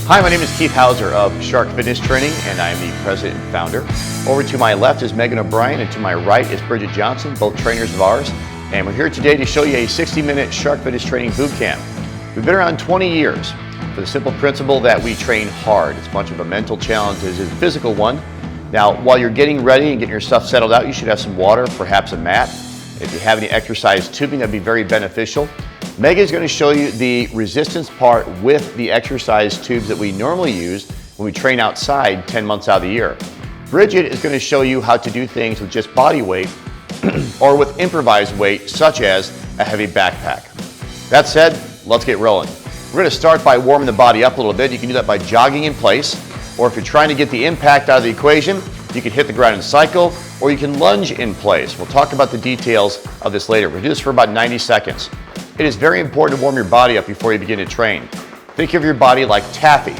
Hi, my name is Keith Hauser of Shark Fitness Training, and I am the president and founder. Over to my left is Megan O'Brien, and to my right is Bridget Johnson, both trainers of ours. And we're here today to show you a 60-minute Shark Fitness Training boot camp. We've been around 20 years for the simple principle that we train hard. It's a bunch of a mental challenge, it's a physical one. Now, while you're getting ready and getting your stuff settled out, you should have some water, perhaps a mat. If you have any exercise tubing, that'd be very beneficial. Megan is going to show you the resistance part with the exercise tubes that we normally use when we train outside 10 months out of the year. Bridget is going to show you how to do things with just body weight or with improvised weight, such as a heavy backpack. That said, let's get rolling. We're going to start by warming the body up a little bit. You can do that by jogging in place, or if you're trying to get the impact out of the equation, you can hit the ground and cycle, or you can lunge in place. We'll talk about the details of this later. We'll do this for about 90 seconds. It is very important to warm your body up before you begin to train. Think of your body like taffy.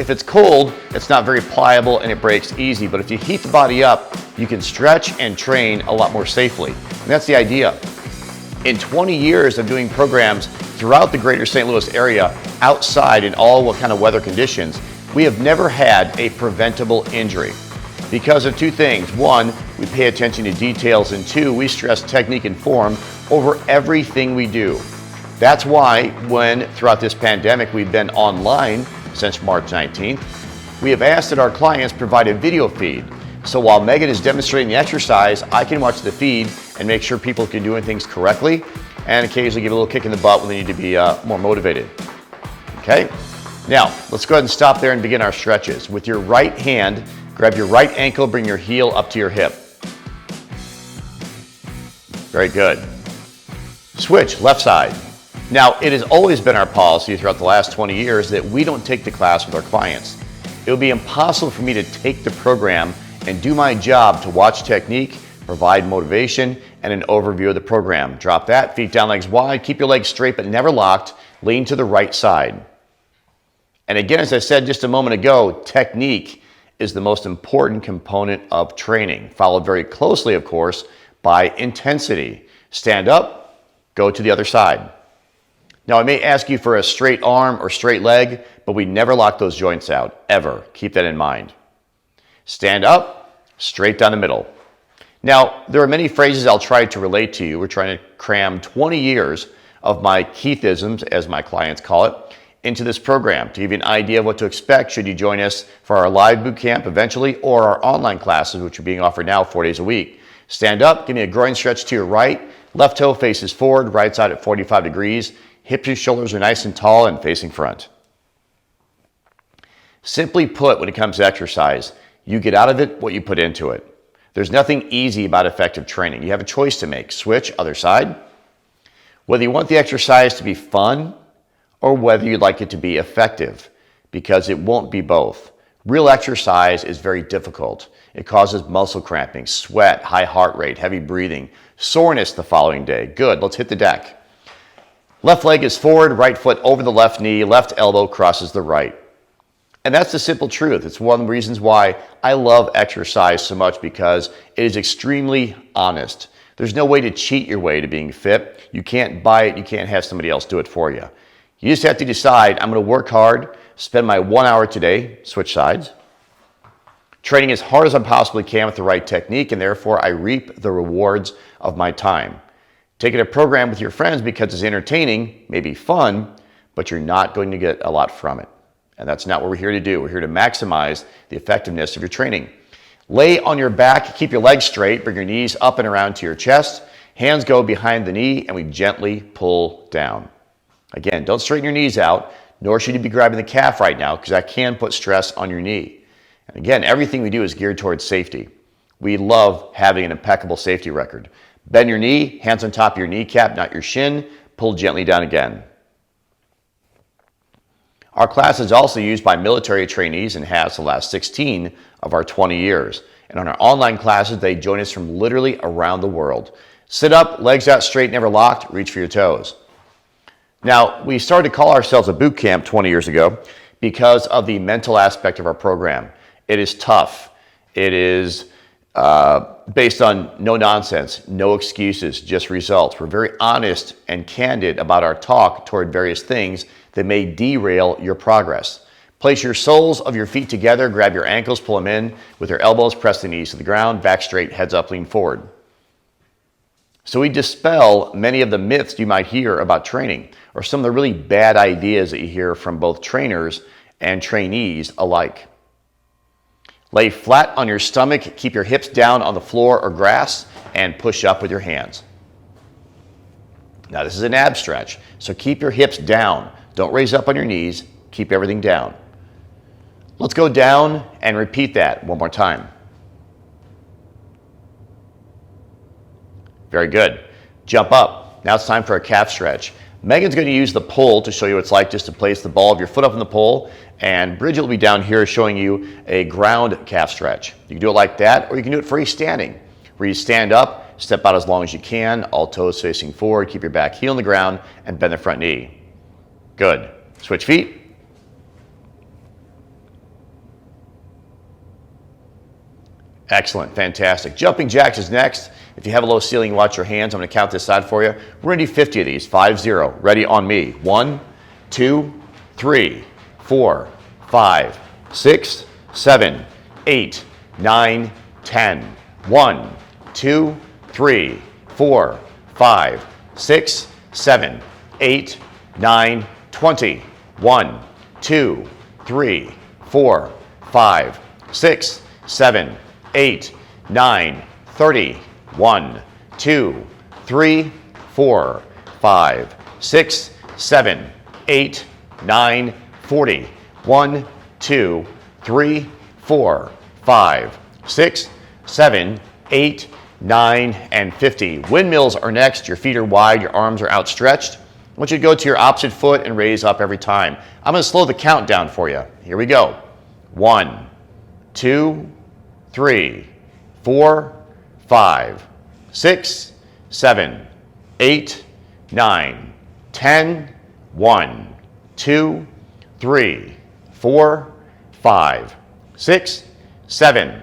If it's cold, it's not very pliable and it breaks easy, but if you heat the body up, you can stretch and train a lot more safely. And that's the idea. In 20 years of doing programs throughout the greater St. Louis area, outside in all what kind of weather conditions, we have never had a preventable injury. Because of two things. One, we pay attention to details, and two, we stress technique and form over everything we do. That's why when throughout this pandemic we've been online since March 19th, we have asked that our clients provide a video feed. So while Megan is demonstrating the exercise, I can watch the feed and make sure people can do things correctly and occasionally give a little kick in the butt when they need to be more motivated. Okay? Now, let's go ahead and stop there and begin our stretches. With your right hand, grab your right ankle, bring your heel up to your hip. Very good. Switch, left side. Now, it has always been our policy throughout the last 20 years that we don't take the class with our clients. It would be impossible for me to take the program and do my job to watch technique, provide motivation, and an overview of the program. Drop that, feet down, legs wide, keep your legs straight but never locked, lean to the right side. And again, as I said just a moment ago, technique is the most important component of training, followed very closely, of course, by intensity. Stand up, go to the other side. Now, I may ask you for a straight arm or straight leg, but we never lock those joints out, ever. Keep that in mind. Stand up, straight down the middle. Now, there are many phrases I'll try to relate to you. We're trying to cram 20 years of my Keithisms, as my clients call it, into this program to give you an idea of what to expect should you join us for our live boot camp eventually, or our online classes, which are being offered now 4 days a week. Stand up, give me a groin stretch to your right, left toe faces forward, right side at 45 degrees, hips and shoulders are nice and tall and facing front. Simply put, when it comes to exercise, you get out of it what you put into it. There's nothing easy about effective training. You have a choice to make. Switch, other side. Whether you want the exercise to be fun or whether you'd like it to be effective, because it won't be both. Real exercise is very difficult. It causes muscle cramping, sweat, high heart rate, heavy breathing, soreness the following day. Good, let's hit the deck. Left leg is forward, right foot over the left knee, left elbow crosses the right. And that's the simple truth. It's one of the reasons why I love exercise so much, because it is extremely honest. There's no way to cheat your way to being fit. You can't buy it, you can't have somebody else do it for you. You just have to decide, I'm going to work hard, spend my 1 hour today, switch sides, training as hard as I possibly can with the right technique, and therefore I reap the rewards of my time. Taking a program with your friends because it's entertaining, may be fun, but you're not going to get a lot from it. And that's not what we're here to do. We're here to maximize the effectiveness of your training. Lay on your back, keep your legs straight, bring your knees up and around to your chest, hands go behind the knee, and we gently pull down. Again, don't straighten your knees out, nor should you be grabbing the calf right now, because that can put stress on your knee. And again, everything we do is geared towards safety. We love having an impeccable safety record. Bend your knee, hands on top of your kneecap, not your shin. Pull gently down again. Our class is also used by military trainees and has the last 16 of our 20 years. And on our online classes, they join us from literally around the world. Sit up, legs out straight, never locked, reach for your toes. Now, we started to call ourselves a boot camp 20 years ago because of the mental aspect of our program. It is tough. It is based on no nonsense, no excuses, just results. We're very honest and candid about our talk toward various things that may derail your progress. Place your soles of your feet together, grab your ankles, pull them in. With your elbows, press the knees to the ground, back straight, heads up, lean forward. So we dispel many of the myths you might hear about training, or some of the really bad ideas that you hear from both trainers and trainees alike. Lay flat on your stomach, keep your hips down on the floor or grass, and push up with your hands. Now this is an ab stretch, so keep your hips down. Don't raise up on your knees, keep everything down. Let's go down and repeat that one more time. Very good. Jump up. Now it's time for a calf stretch. Megan's going to use the pole to show you what it's like just to place the ball of your foot up on the pole, and Bridget will be down here showing you a ground calf stretch. You can do it like that, or you can do it freestanding, where you stand up, step out as long as you can, all toes facing forward, keep your back heel on the ground, and bend the front knee. Good. Switch feet. Excellent, fantastic. Jumping jacks is next. If you have a low ceiling, watch your hands. I'm going to count this side for you. We're going to do 50 of these, 5-0. Ready on me. 1, 2, 3, 4, 5, 6, 7, 8, 9, 10. 1, 2, 3, 4, 5, 6, 7, 8, 9, 20. 1, 2, 3, 4, 5, 6, 7, 8, 9, 30. 1, 2, 3, 4, 5, 6, 7, 8, 9, 40. 1, 2, 3, 4, 5, 6, 7, 8, 9, and 50. Windmills are next. Your feet are wide, your arms are outstretched. I want you to go to your opposite foot and raise up every time. I'm going to slow the count down for you. Here we go. 1, 2, 3, 4, 5, 6, 7, 8, 9, 10, 1, 2, 3, 4, 5, 6, 7,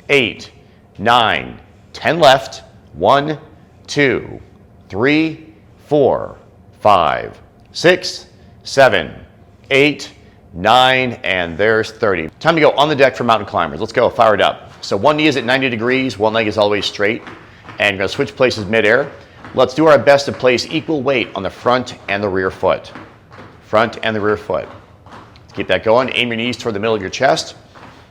8, 9, 10 left. 1, 2, 3, 4, 5, 6, 7, 8, 9, and there's 30. Time to go on the deck for mountain climbers. Let's go, fire it up. So one knee is at 90 degrees, one leg is all the way straight, and we're going to switch places midair. Let's do our best to place equal weight on the front and the rear foot. Front and the rear foot. Let's keep that going. Aim your knees toward the middle of your chest.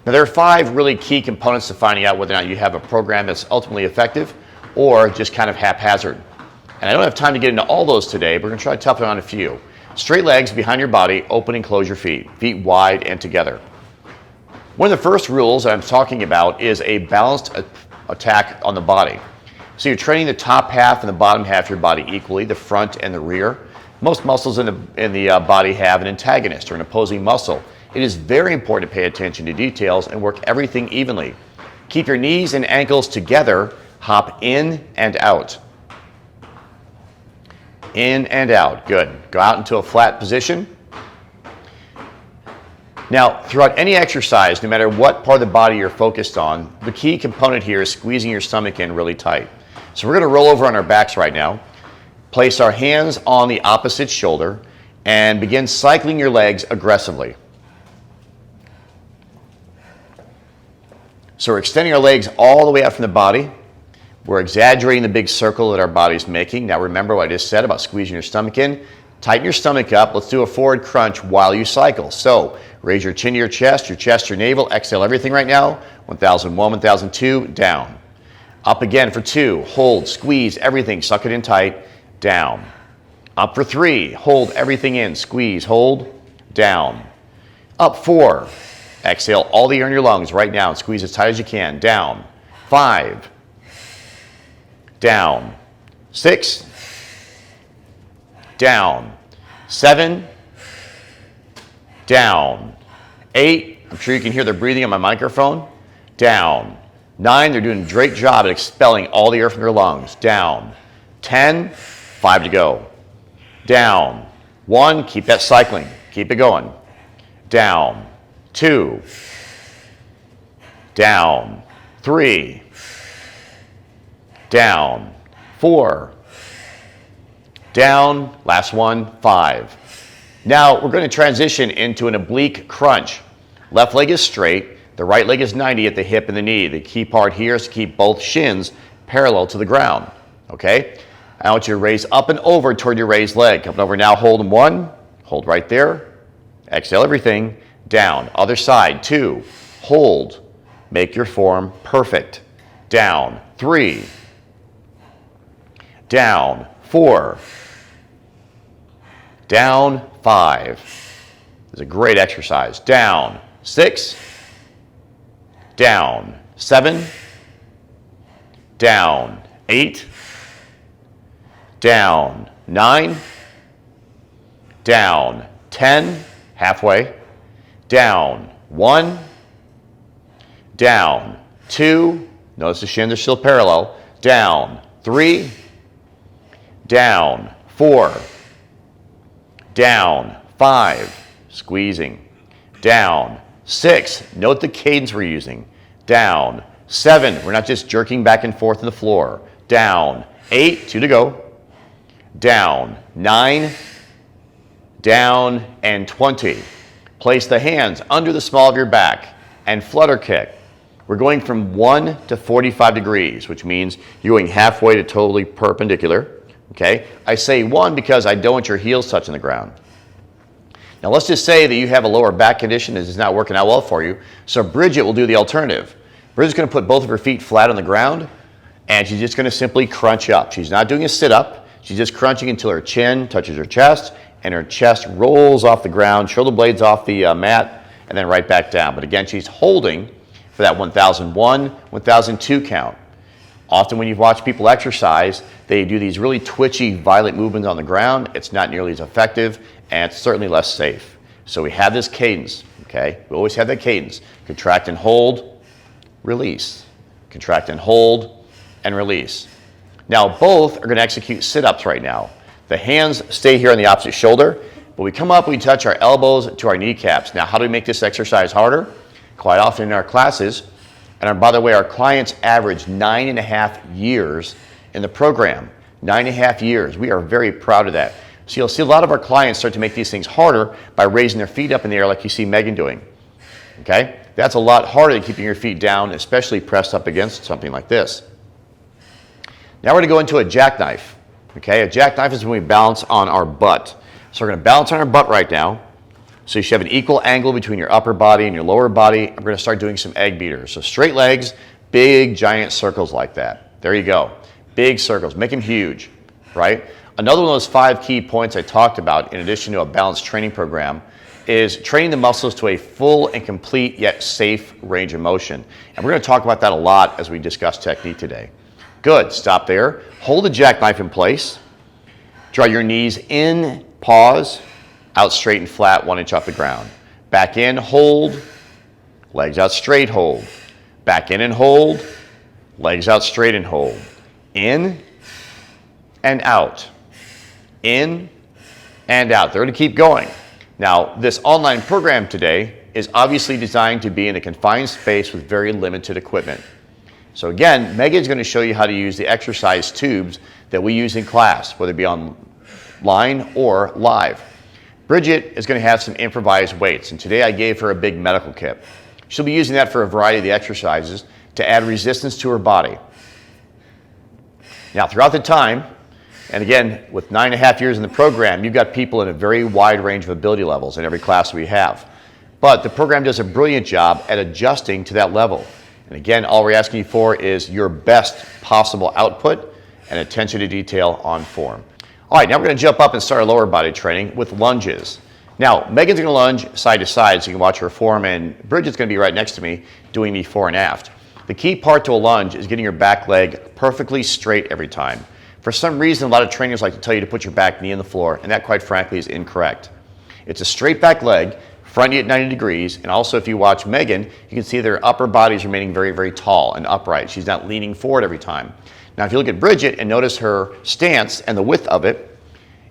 Now there are 5 really key components to finding out whether or not you have a program that's ultimately effective or just kind of haphazard. And I don't have time to get into all those today, but we're going to try to toughen on a few. Straight legs behind your body, open and close your feet. Feet wide and together. One of the first rules that I'm talking about is a balanced attack on the body. So you're training the top half and the bottom half of your body equally, the front and the rear. Most muscles in the body have an antagonist or an opposing muscle. It is very important to pay attention to details and work everything evenly. Keep your knees and ankles together, hop in and out. In and out, good. Go out into a flat position. Now, throughout any exercise, no matter what part of the body you're focused on, the key component here is squeezing your stomach in really tight. So we're going to roll over on our backs right now, place our hands on the opposite shoulder, and begin cycling your legs aggressively. So we're extending our legs all the way out from the body. We're exaggerating the big circle that our body's making. Now remember what I just said about squeezing your stomach in. Tighten your stomach up. Let's do a forward crunch while you cycle. So raise your chin to your chest, your navel. Exhale everything right now. 1001, 1002, down. Up again for 2. Hold, squeeze everything. Suck it in tight. Down. Up for 3. Hold everything in. Squeeze, hold, down. Up 4. Exhale all the air in your lungs right now and squeeze as tight as you can. Down. 5. Down. 6. Down. 7. Down. 8. I'm sure you can hear the breathing on my microphone. Down. 9. They're doing a great job at expelling all the air from your lungs. Down. 10. 5 to go. Down. 1. Keep that cycling. Keep it going. Down. 2. Down. 3. Down. 4. Down. Last one. 5. Now we're going to transition into an oblique crunch. Left leg is straight, the right leg is 90 at the hip and the knee. The key part here is to keep both shins parallel to the ground, okay? I want you to raise up and over toward your raised leg. Coming over now, hold in 1, hold right there. Exhale everything, down. Other side, 2, hold. Make your form perfect. Down, 3, down, 4, down, 5. This is a great exercise. Down, 6, down, 7, down, 8, down, 9, down, 10, halfway, down, 1, down, 2, notice the shins are still parallel, down, 3, down, 4, down, 5, squeezing, down, 6, note the cadence we're using, down, 7, we're not just jerking back and forth to the floor, down, 8, 2 to go, down, 9, down, and 20. Place the hands under the small of your back and flutter kick. We're going from 1 to 45 degrees, which means you're going halfway to totally perpendicular. Okay? I say 1 because I don't want your heels touching the ground. Now let's just say that you have a lower back condition that is not working out well for you. So Bridget will do the alternative. Bridget's going to put both of her feet flat on the ground, and she's just going to simply crunch up. She's not doing a sit-up. She's just crunching until her chin touches her chest, and her chest rolls off the ground, shoulder blades off the mat, and then right back down. But again, she's holding for that 1001, 1002 count. Often when you've watched people exercise, they do these really twitchy, violent movements on the ground. It's not nearly as effective, and it's certainly less safe. So we have this cadence, okay? We always have that cadence. Contract and hold, release. Contract and hold, and release. Now both are going to execute sit-ups right now. The hands stay here on the opposite shoulder, but we come up, we touch our elbows to our kneecaps. Now how do we make this exercise harder? Quite often in our classes, and by the way, our clients average 9.5 years in the program. 9.5 years. We are very proud of that. So you'll see a lot of our clients start to make these things harder by raising their feet up in the air like you see Megan doing. Okay? That's a lot harder than keeping your feet down, especially pressed up against something like this. Now we're going to go into a jackknife. Okay? A jackknife is when we balance on our butt. So we're going to balance on our butt right now. So you should have an equal angle between your upper body and your lower body. I'm going to start doing some egg beaters. So straight legs, big giant circles like that. There you go. Big circles. Make them huge, right? Another one of those 5 key points I talked about in addition to a balanced training program is training the muscles to a full and complete yet safe range of motion. And we're going to talk about that a lot as we discuss technique today. Good. Stop there. Hold the jackknife in place. Draw your knees in, pause, out straight and flat, 1 inch off the ground. Back in, hold, legs out straight, hold. Back in and hold, legs out straight and hold. In and out. In and out. They're going to keep going. Now, this online program today is obviously designed to be in a confined space with very limited equipment. So again, Megan's going to show you how to use the exercise tubes that we use in class, whether it be online or live. Bridget is going to have some improvised weights, and today I gave her a big medical kit. She'll be using that for a variety of the exercises to add resistance to her body. Now, throughout the time, and again, with 9.5 years in the program, you've got people in a very wide range of ability levels in every class we have. But the program does a brilliant job at adjusting to that level. And again, all we're asking you for is your best possible output and attention to detail on form. All right, now we're going to jump up and start our lower body training with lunges. Now, Megan's going to lunge side to side so you can watch her form, and Bridget's going to be right next to me doing the fore and aft. The key part to a lunge is getting your back leg perfectly straight every time. For some reason, a lot of trainers like to tell you to put your back knee on the floor, and that, quite frankly, is incorrect. It's a straight back leg, front knee at 90 degrees, and also if you watch Megan, you can see their upper body is remaining very, very tall and upright. She's not leaning forward every time. Now, if you look at Bridget and notice her stance and the width of it,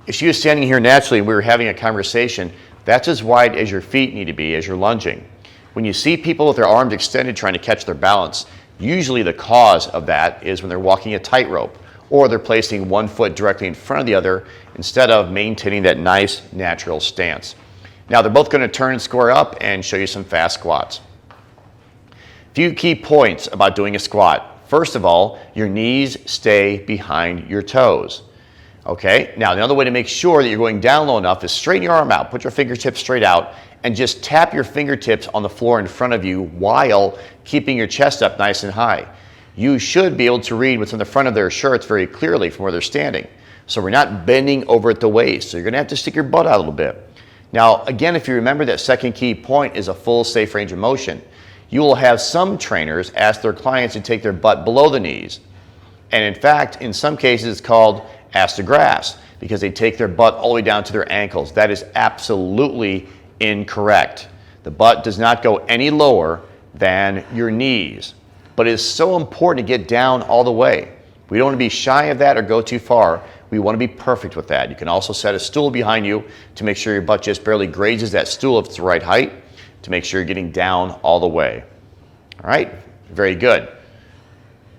if she was standing here naturally and we were having a conversation, that's as wide as your feet need to be as you're lunging. When you see people with their arms extended trying to catch their balance, usually the cause of that is when they're walking a tightrope or they're placing one foot directly in front of the other instead of maintaining that nice natural stance. Now they're both going to turn and square up and show you some fast squats. Few key points about doing a squat. First of all, your knees stay behind your toes. Okay, now another way to make sure that you're going down low enough is straighten your arm out, put your fingertips straight out, and just tap your fingertips on the floor in front of you while keeping your chest up nice and high. You should be able to read what's on the front of their shirts very clearly from where they're standing. So we're not bending over at the waist, so you're going to have to stick your butt out a little bit. Now, again, if you remember, that second key point is a full safe range of motion. You will have some trainers ask their clients to take their butt below the knees. And in fact, in some cases, it's called ass to grass because they take their butt all the way down to their ankles. That is absolutely incorrect. The butt does not go any lower than your knees, but it is so important to get down all the way. We don't want to be shy of that or go too far. We want to be perfect with that. You can also set a stool behind you to make sure your butt just barely grazes that stool if it's the right height, to make sure you're getting down all the way. All right, very good.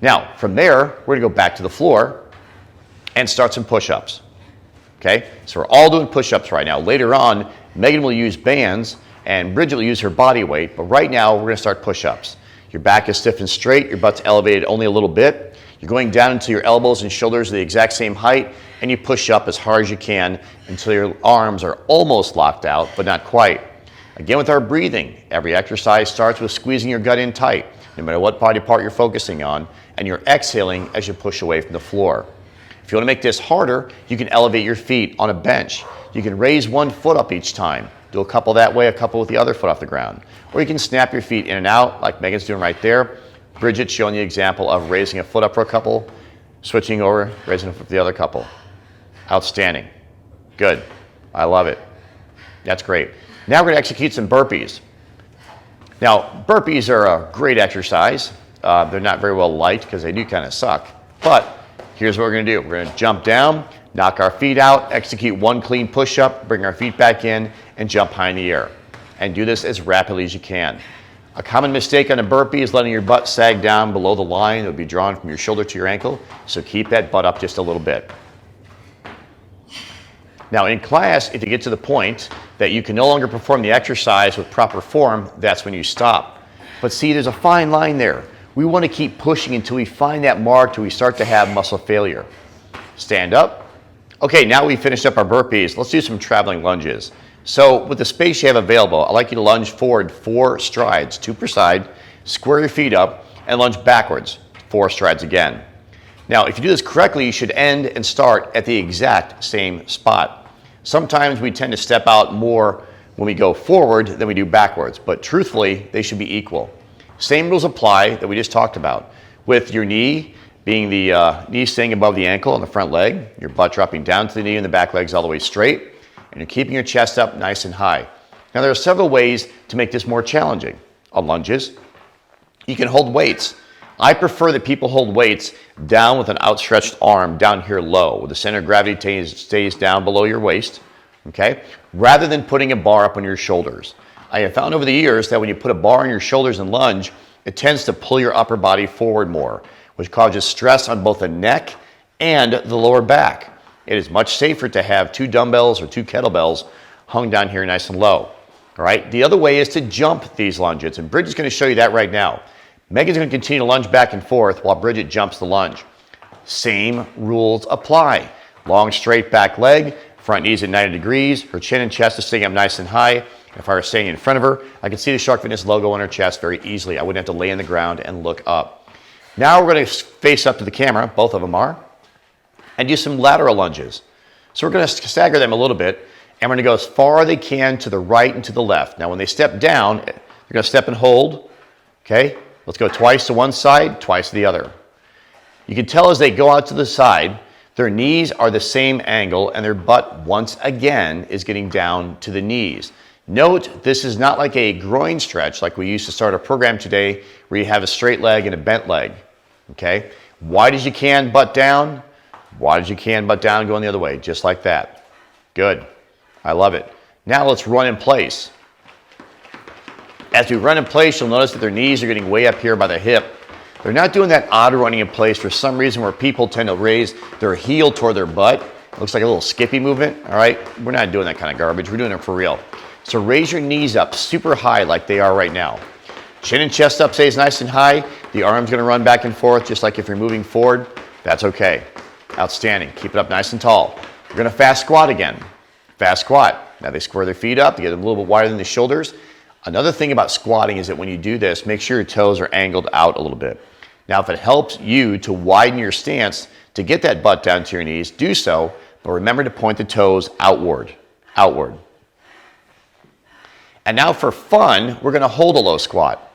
Now, from there, we're going to go back to the floor and start some push-ups. Okay, so we're all doing push-ups right now. Later on, Megan will use bands and Bridget will use her body weight, but right now we're going to start push-ups. Your back is stiff and straight, your butt's elevated only a little bit. You're going down until your elbows and shoulders are the exact same height, and you push up as hard as you can until your arms are almost locked out, but not quite. Again, with our breathing, every exercise starts with squeezing your gut in tight, no matter what body part you're focusing on, and you're exhaling as you push away from the floor. If you want to make this harder, you can elevate your feet on a bench. You can raise one foot up each time. Do a couple that way, a couple with the other foot off the ground. Or you can snap your feet in and out like Megan's doing right there. Bridget's showing the example of raising a foot up for a couple, switching over, raising a foot for the other couple. Outstanding. Good. I love it. That's great. Now we're going to execute some burpees. Now, burpees are a great exercise. They're not very well liked because they do kind of suck. But here's what we're going to do. We're going to jump down, knock our feet out, execute one clean push-up, bring our feet back in, and jump high in the air. And do this as rapidly as you can. A common mistake on a burpee is letting your butt sag down below the line that would be drawn from your shoulder to your ankle. So keep that butt up just a little bit. Now in class, if you get to the point that you can no longer perform the exercise with proper form, that's when you stop. But see, there's a fine line there. We want to keep pushing until we find that mark till we start to have muscle failure. Stand up. Okay, now we finished up our burpees. Let's do some traveling lunges. So with the space you have available, I'd like you to lunge forward 4 strides, 2 per side, square your feet up, and lunge backwards 4 strides again. Now, if you do this correctly, you should end and start at the exact same spot. Sometimes we tend to step out more when we go forward than we do backwards, but truthfully, they should be equal. Same rules apply that we just talked about, with your knee being the knee staying above the ankle on the front leg, your butt dropping down to the knee and the back legs all the way straight, and you're keeping your chest up nice and high. Now there are several ways to make this more challenging. On lunges, you can hold weights. I prefer that people hold weights down with an outstretched arm down here low, where the center of gravity stays down below your waist, okay, rather than putting a bar up on your shoulders. I have found over the years that when you put a bar on your shoulders and lunge, it tends to pull your upper body forward more, which causes stress on both the neck and the lower back. It is much safer to have 2 dumbbells or 2 kettlebells hung down here nice and low. All right. The other way is to jump these lunges, and Bridget's going to show you that right now. Megan's going to continue to lunge back and forth while Bridget jumps the lunge. Same rules apply. Long straight back leg, front knees at 90 degrees, her chin and chest is staying up nice and high. If I were standing in front of her, I could see the Shark Fitness logo on her chest very easily. I wouldn't have to lay on the ground and look up. Now we're going to face up to the camera, both of them are, and do some lateral lunges. So we're going to stagger them a little bit, and we're going to go as far as they can to the right and to the left. Now when they step down, they're going to step and hold. Okay, let's go twice to one side, twice to the other. You can tell as they go out to the side, their knees are the same angle, and their butt once again is getting down to the knees. Note, this is not like a groin stretch like we used to start a program today where you have a straight leg and a bent leg. Okay, wide as you can, butt down. Wide as you can, butt down, going the other way, just like that. Good. I love it. Now let's run in place. As we run in place, you'll notice that their knees are getting way up here by the hip. They're not doing that odd running in place for some reason where people tend to raise their heel toward their butt. It looks like a little skippy movement, all right? We're not doing that kind of garbage. We're doing it for real. So raise your knees up super high like they are right now. Chin and chest up stays nice and high. The arm's gonna run back and forth just like if you're moving forward. That's okay. Outstanding. Keep it up nice and tall. We're gonna fast squat again. Fast squat. Now they square their feet up, they get them a little bit wider than the shoulders. Another thing about squatting is that when you do this, make sure your toes are angled out a little bit. Now, if it helps you to widen your stance to get that butt down to your knees, do so, but remember to point the toes outward, outward. And now for fun, we're gonna hold a low squat.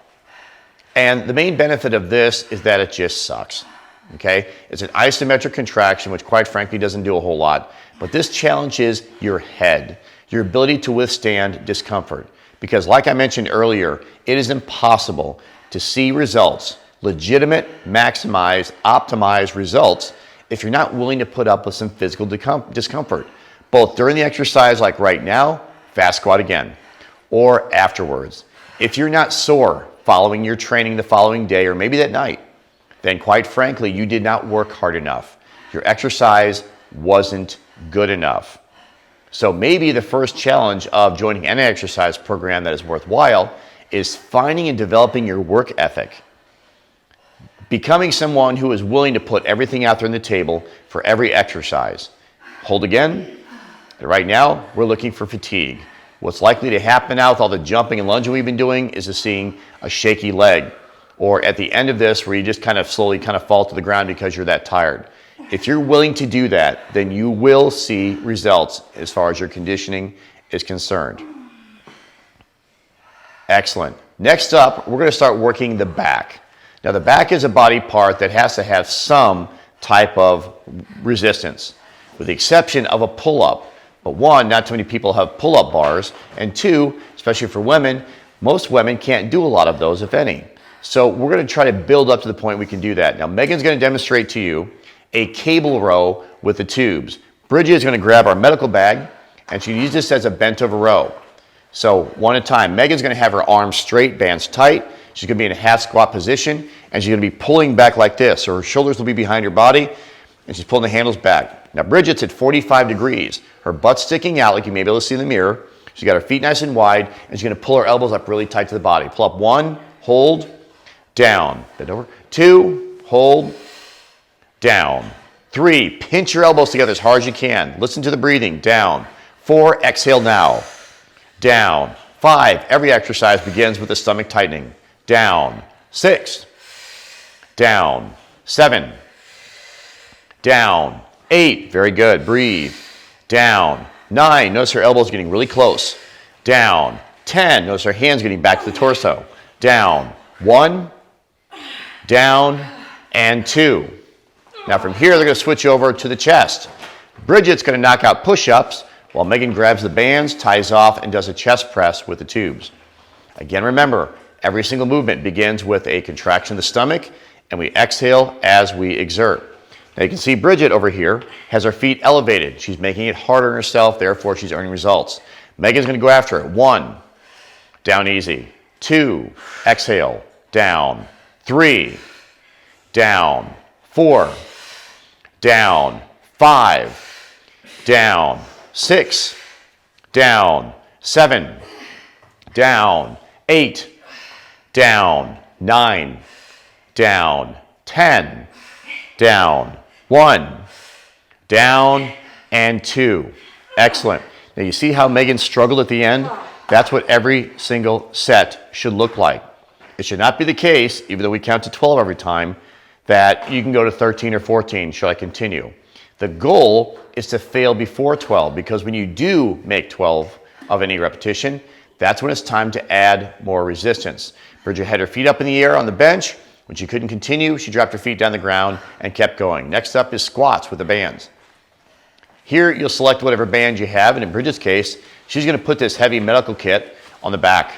And the main benefit of this is that it just sucks, okay? It's an isometric contraction, which quite frankly doesn't do a whole lot, but this challenges your head, your ability to withstand discomfort. Because like I mentioned earlier, it is impossible to see results, legitimate, maximize, optimize results if you're not willing to put up with some physical discomfort, both during the exercise like right now, fast squat again, or afterwards. If you're not sore following your training the following day or maybe that night, then quite frankly, you did not work hard enough. Your exercise wasn't good enough. So maybe the first challenge of joining any exercise program that is worthwhile is finding and developing your work ethic. Becoming someone who is willing to put everything out there on the table for every exercise. Hold again. And right now, we're looking for fatigue. What's likely to happen now with all the jumping and lunging we've been doing is seeing a shaky leg. Or at the end of this, where you just kind of slowly fall to the ground because you're that tired. If you're willing to do that, then you will see results as far as your conditioning is concerned. Excellent. Next up, we're going to start working the back. Now, the back is a body part that has to have some type of resistance, with the exception of a pull-up. But one, not too many people have pull-up bars, and two, especially for women, most women can't do a lot of those, if any. So we're going to try to build up to the point we can do that. Now, Megan's going to demonstrate to you a cable row with the tubes. Bridget is going to grab our medical bag, and she uses this as a bent over row. So one at a time. Megan's going to have her arms straight, bands tight. She's going to be in a half squat position, and she's going to be pulling back like this. So her shoulders will be behind her body, and she's pulling the handles back. Now Bridget's at 45 degrees. Her butt's sticking out like you may be able to see in the mirror. She's got her feet nice and wide, and she's going to pull her elbows up really tight to the body. Pull up one, hold, down, bend over. Two, hold, down. Three, pinch your elbows together as hard as you can. Listen to the breathing, down. Four, exhale now, down. Five, every exercise begins with the stomach tightening, down. Six, down. Seven, down. Eight, very good, breathe, down. Nine, notice her elbows getting really close, down. 10, notice her hands getting back to the torso, down. 1, down, and 2. Now from here, they're going to switch over to the chest. Bridget's going to knock out push-ups while Megan grabs the bands, ties off, and does a chest press with the tubes. Again, remember, every single movement begins with a contraction of the stomach, and we exhale as we exert. Now you can see Bridget over here has her feet elevated. She's making it harder on herself, therefore she's earning results. Megan's going to go after it. 1, down easy. 2, exhale, down. 3, down. 4, down. 5, down. 6, down. 7, down. 8, down. 9, down. 10, down. 1, down, and 2. Excellent. Now you see how Megan struggled at the end? That's what every single set should look like. It should not be the case, even though we count to 12 every time, that you can go to 13 or 14. Should I continue? The goal is to fail before 12, because when you do make 12 of any repetition, that's when it's time to add more resistance. Bridget had her feet up in the air on the bench. When she couldn't continue, she dropped her feet down the ground and kept going. Next up is squats with the bands. Here, you'll select whatever band you have, and in Bridget's case, she's going to put this heavy medical kit on the back,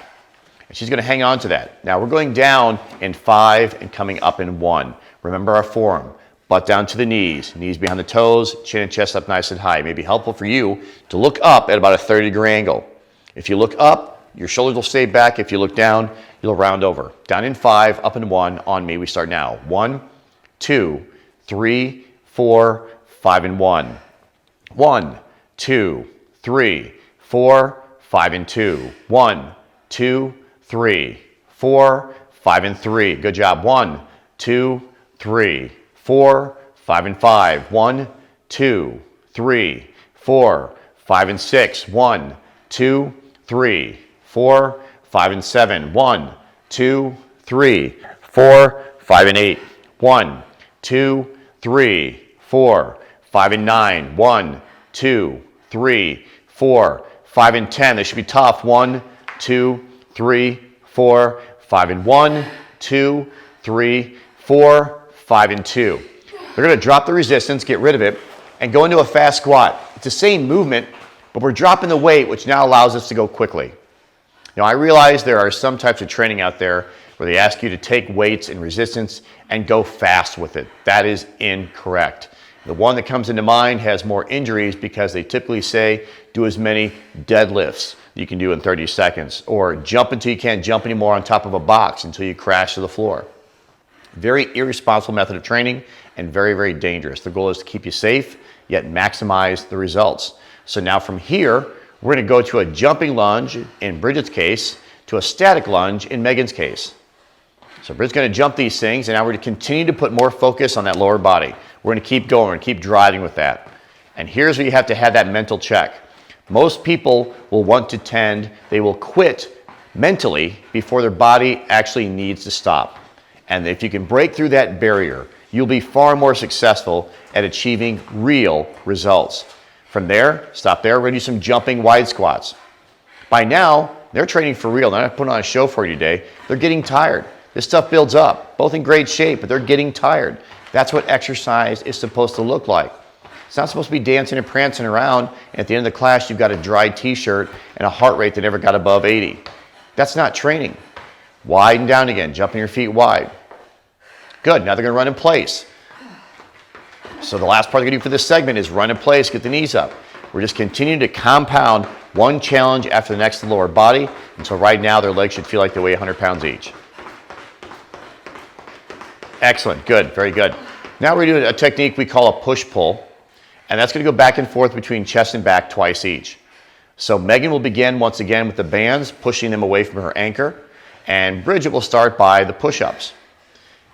and she's going to hang on to that. Now, we're going down in 5 and coming up in 1. Remember our form. Butt down to the knees behind the toes, chin and chest up nice and high. It may be helpful for you to look up at about a 30-degree angle. If you look up, Your shoulders will stay back. If you look down, you'll round over. Down in 5, up in 1, on me. We start now. 1, 2, 3, 4, 5 and 1. 1, 2, 3, 4, 5 and 2. 1, 2, 3, 4, 5 and 3. Good job. 1, 2, 3, 4, 5 and 5. 1, 2, 3, 4, 5 and 6. 1, 2, 3, 4, 5 and 7. 1, 2, 3, 4, 5 and 8. 1, 2, 3, 4, 5 and 9. 1, 2, 3, 4, 5 and 10. They should be tough. 1, 2, 3, 4, 5 and 1, 2, 3, 4, 5 and 2. They're going to drop the resistance, get rid of it, and go into a fast squat. It's the same movement, but we're dropping the weight, which now allows us to go quickly. Now, I realize there are some types of training out there where they ask you to take weights and resistance and go fast with it. That is incorrect. The one that comes into mind has more injuries because they typically say do as many deadlifts you can do in 30 seconds, or jump until you can't jump anymore on top of a box until you crash to the floor. Very irresponsible method of training and very, very dangerous. The goal is to keep you safe, yet maximize the results. So now from here, we're going to go to a jumping lunge in Bridget's case, to a static lunge in Megan's case. So Bridget's going to jump these things, and now we're going to continue to put more focus on that lower body. We're going to keep going, we're going to keep driving with that. And here's where you have to have that mental check. Most people will want to tend, they will quit mentally before their body actually needs to stop. And if you can break through that barrier, you'll be far more successful at achieving real results. From there, stop there, we're going to do some jumping wide squats. By now, they're training for real. They're not putting on a show for you today. They're getting tired. This stuff builds up, both in great shape, but they're getting tired. That's what exercise is supposed to look like. It's not supposed to be dancing and prancing around, and at the end of the class, you've got a dry t-shirt and a heart rate that never got above 80. That's not training. Wide and down again, jumping your feet wide. Good, now they're going to run in place. So the last part they're going to do for this segment is run in place, get the knees up. We're just continuing to compound one challenge after the next to the lower body until right now their legs should feel like they weigh 100 pounds each. Excellent, good, very good. Now we're doing a technique we call a push-pull, and that's going to go back and forth between chest and back twice each. So Megan will begin once again with the bands, pushing them away from her anchor, and Bridget will start by the push-ups.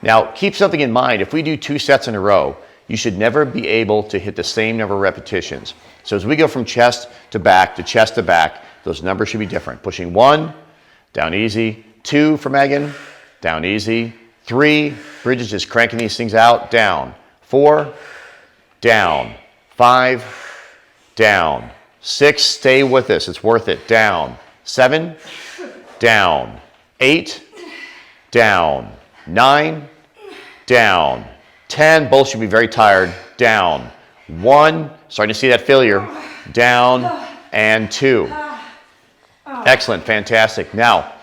Now keep something in mind, if we do 2 sets in a row, you should never be able to hit the same number of repetitions. So as we go from chest to back, those numbers should be different. Pushing 1, down easy, 2 for Megan, down easy, 3, Bridget's just cranking these things out, down, 4, down, 5, down, 6, stay with us, it's worth it, down, 7, down, 8, down, 9, down, 10, both should be very tired, down, 1, starting to see that failure, down, and 2. Excellent, fantastic. Now,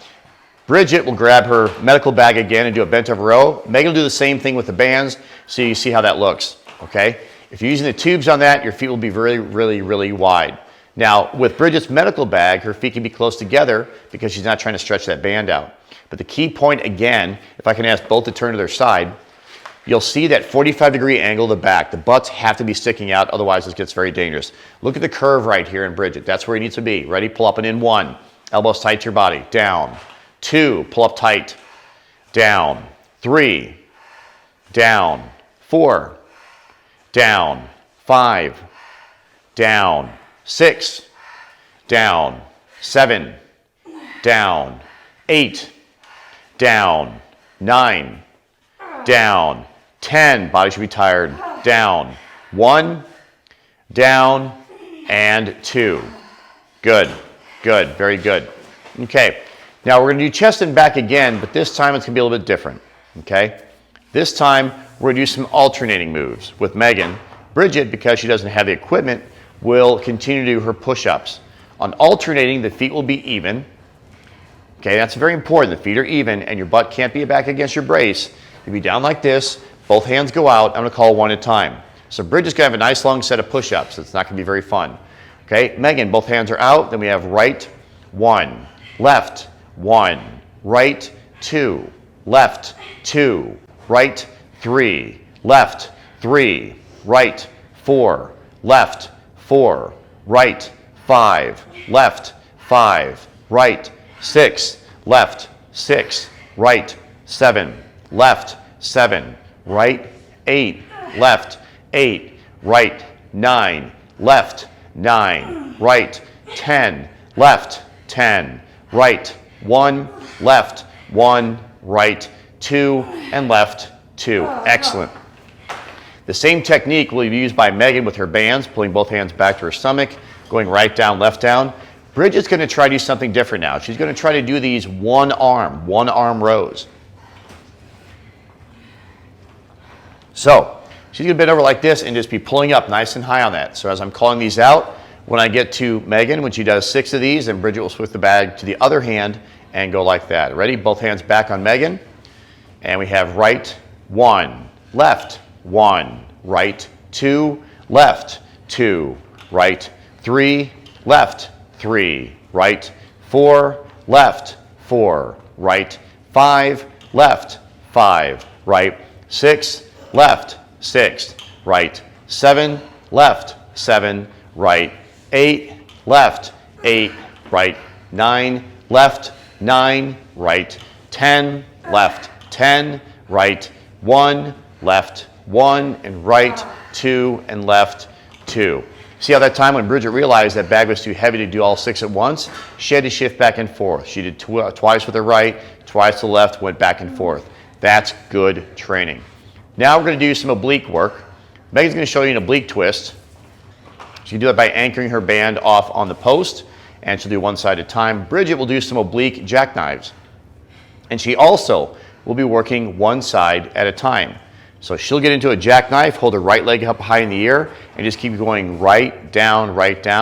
Bridget will grab her medical bag again and do a bent over row. Megan will do the same thing with the bands, so you see how that looks, okay? If you're using the tubes on that, your feet will be really, really, really wide. Now, with Bridget's medical bag, her feet can be close together because she's not trying to stretch that band out. But the key point, again, if I can ask both to turn to their side, you'll see that 45-degree angle of the back. The butts have to be sticking out, otherwise this gets very dangerous. Look at the curve right here in Bridget. That's where it needs to be. Ready? Pull up and in. 1. Elbows tight to your body. Down. 2. Pull up tight. Down. 3. Down. 4. Down. 5. Down. 6. Down. 7. Down. 8. Down. 9. Down. 10. Body should be tired. Down. 1. Down. And 2. Good. Good. Very good. Okay. Now we're going to do chest and back again, but this time it's going to be a little bit different. Okay. This time we're going to do some alternating moves with Megan. Bridget, because she doesn't have the equipment, will continue to do her push-ups. On alternating, the feet will be even. Okay, that's very important. The feet are even and your butt can't be back against your brace. You'll be down like this, both hands go out. I'm going to call one at a time. So Bridget's going to have a nice long set of push-ups. It's not going to be very fun. Okay, Megan, both hands are out. Then we have right, 1, left, 1, right, 2, left, 2, right, 3, left, 3, right, 4, left, 4, right, 5, left, 5, right, 6, left, 6, right, 7, left, 7, right, 8, left, 8, right, 9, left, 9, right, 10, left, 10, right, 1, left, 1, right, 2, and left, 2. Excellent. The same technique will be used by Megan with her bands, pulling both hands back to her stomach, going right down, left down. Bridget's going to try to do something different now. She's going to try to do these one arm rows. So she's going to bend over like this and just be pulling up nice and high on that. So as I'm calling these out, when I get to Megan, when she does 6 of these, then Bridget will switch the bag to the other hand and go like that. Ready? Both hands back on Megan. And we have right, 1, left, 1, right, 2, left, 2, right, 3, left, 3, right, 4, left, 4, right, 5, left, 5, right, 6, left, 6, right, 7, left, 7, right, 8, left, 8, right, 9, left, 9, right, 10, left, 10, right, 1, left, 1, and right, 2, and left, 2. See how that time when Bridget realized that bag was too heavy to do all 6 at once, she had to shift back and forth. She did twice with her right, twice to the left, went back and forth. That's good training. Now we're going to do some oblique work. Megan's going to show you an oblique twist. She can do that by anchoring her band off on the post, and she'll do one side at a time. Bridget will do some oblique jackknives. And she also will be working one side at a time. So she'll get into a jackknife, hold her right leg up high in the air, and just keep going right down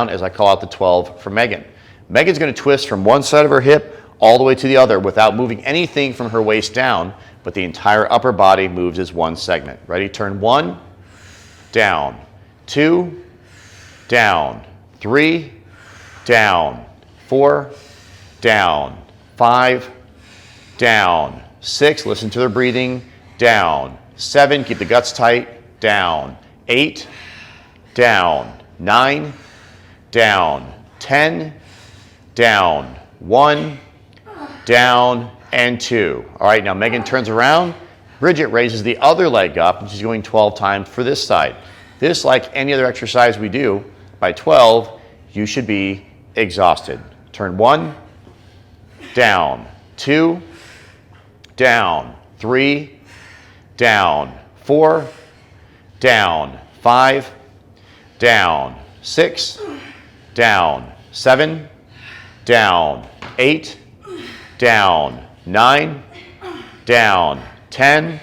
as I call out the 12 for Megan. Megan's going to twist from one side of her hip all the way to the other without moving anything from her waist down, but the entire upper body moves as one segment. Ready? Turn 1, down, 2, down, 3, down, 4, down, 5, down, 6, listen to their breathing, down, 7, keep the guts tight, down, 8, down, 9, down, 10, down, 1, down, and 2. All right, now Megan turns around. Bridget raises the other leg up, and she's going 12 times for this side. This, like any other exercise we do, by 12, you should be exhausted. Turn 1, down, 2, down, 3, down, 4, down, 5, down, 6, down, 7, down, 8, down, 9, down, 10,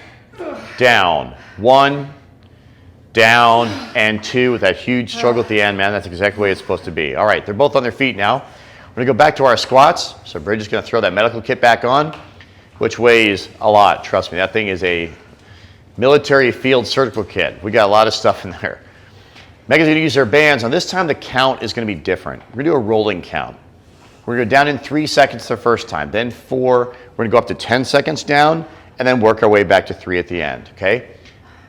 down, 1, down, and 2 with that huge struggle at the end, man. That's exactly the way it's supposed to be. All right, they're both on their feet now. We're going to go back to our squats. So Bridget's going to throw that medical kit back on, which weighs a lot. Trust me, that thing is a military field surgical kit. We got a lot of stuff in there. Megan's going to use her bands. Now this time the count is going to be different. We're going to do a rolling count. We're going to go down in 3 seconds the first time, then 4. We're going to go up to 10 seconds down, and then work our way back to 3 at the end, okay?